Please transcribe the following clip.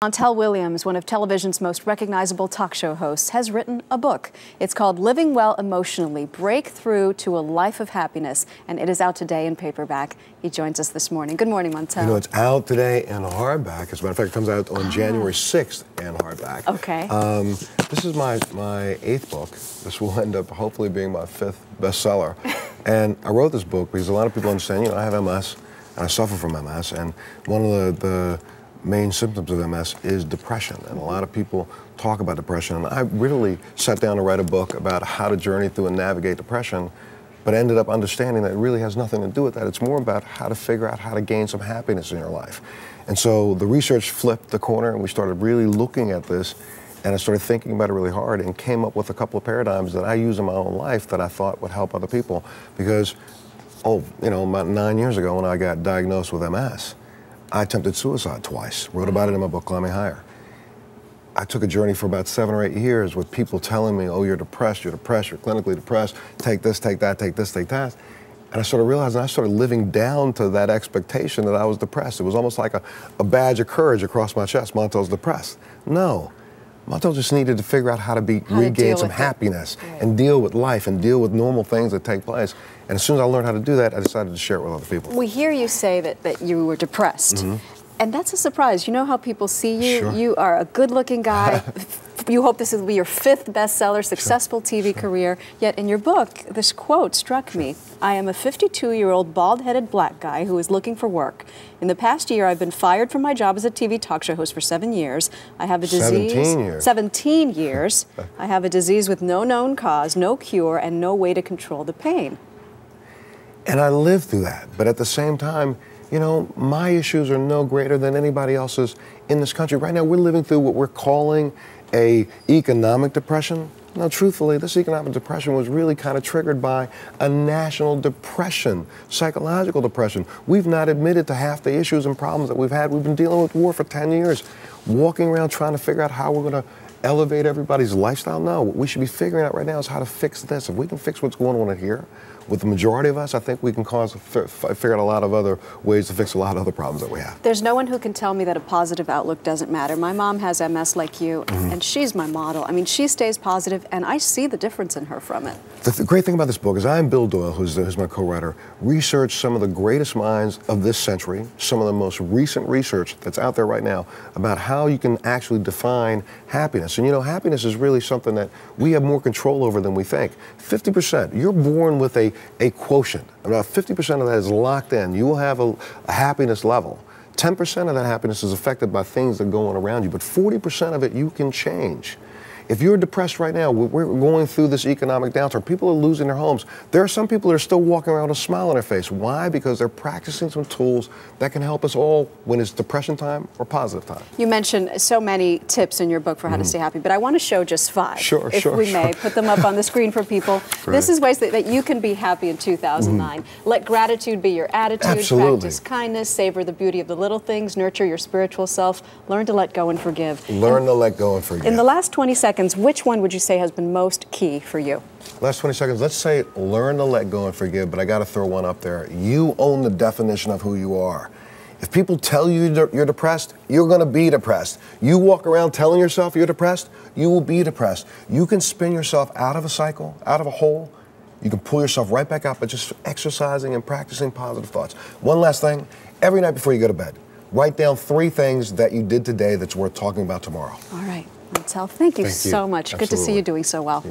Montel Williams, one of television's most recognizable talk show hosts, has written a book. It's called Living Well Emotionally, Breakthrough to a Life of Happiness, and it is out today in paperback. He joins us this morning. Good morning, Montel. You know, it's out today in hardback. As a matter of fact, it comes out on January 6th in hardback. Okay. This is my 8th book. This will end up hopefully being my 5th bestseller. And I wrote this book because a lot of people understand, you know, I have MS, and I suffer from MS, and one of the main symptoms of MS is depression, and a lot of people talk about depression, and I really sat down to write a book about how to journey through and navigate depression, but ended up understanding that it really has nothing to do with that. It's more about how to figure out how to gain some happiness in your life. And so the research flipped the corner, and we started really looking at this, and I started thinking about it really hard and came up with a couple of paradigms that I use in my own life that I thought would help other people. Because, you know, about 9 years ago when I got diagnosed with MS, I attempted suicide twice, wrote about it in my book, Climbing Higher. I took a journey for about 7 or 8 years with people telling me, oh, you're depressed, you're clinically depressed, take this, take that, take this, take that. And I started realizing, I started living down to that expectation that I was depressed. It was almost like a badge of courage across my chest. Montel's depressed. No. Montel just needed to figure out how to regain some happiness and deal with life and deal with normal things that take place. And as soon as I learned how to do that, I decided to share it with other people. We hear you say that you were depressed. And that's a surprise. You know how people see you? Sure. You are a good-looking guy. You hope this will be your 5th bestseller, successful TV career. Yet in your book, this quote struck me. I am a 52-year-old bald-headed black guy who is looking for work. In the past year, I've been fired from my job as a TV talk show host for 7 years. I have a disease. 17 years. 17 years. I have a disease with no known cause, no cure, and no way to control the pain. And I lived through that. But at the same time, you know, my issues are no greater than anybody else's in this country. Right now, we're living through what we're calling an economic depression. Now, truthfully, this economic depression was really kind of triggered by a national depression, psychological depression. We've not admitted to half the issues and problems that we've had. We've been dealing with war for 10 years, walking around trying to figure out how we're going to elevate everybody's lifestyle. No, what we should be figuring out right now is how to fix this. If we can fix what's going on in here, with the majority of us, I think we can figure out a lot of other ways to fix a lot of other problems that we have. There's no one who can tell me that a positive outlook doesn't matter. My mom has MS like you, and she's my model. I mean, she stays positive, and I see the difference in her from it. The great thing about this book is I and Bill Doyle, who's my co-writer, researched some of the greatest minds of this century, some of the most recent research that's out there right now about how you can actually define happiness. And you know, happiness is really something that we have more control over than we think. 50%, you're born with a quotient. About 50% of that is locked in. You will have a happiness level. 10% of that happiness is affected by things that go on around you, but 40% of it you can change. If you're depressed right now, we're going through this economic downturn. People are losing their homes. There are some people that are still walking around with a smile on their face. Why? Because they're practicing some tools that can help us all when it's depression time or positive time. You mentioned so many tips in your book for how to stay happy, but I want to show just 5. Sure, if we may. Put them up on the screen for people. This is ways that you can be happy in 2009. Let gratitude be your attitude. Absolutely. Practice kindness. Savor the beauty of the little things. Nurture your spiritual self. Learn to let go and forgive. Learn to let go and forgive. In the last 20 seconds, which one would you say has been most key for you? Last 20 seconds, let's say learn to let go and forgive, but I got to throw one up there. You own the definition of who you are. If people tell you you're depressed, you're going to be depressed. You walk around telling yourself you're depressed, you will be depressed. You can spin yourself out of a cycle, out of a hole. You can pull yourself right back up by just exercising and practicing positive thoughts. One last thing, every night before you go to bed, write down 3 things that you did today that's worth talking about tomorrow. All right. Montel, thank you so much. Absolutely. Good to see you doing so well.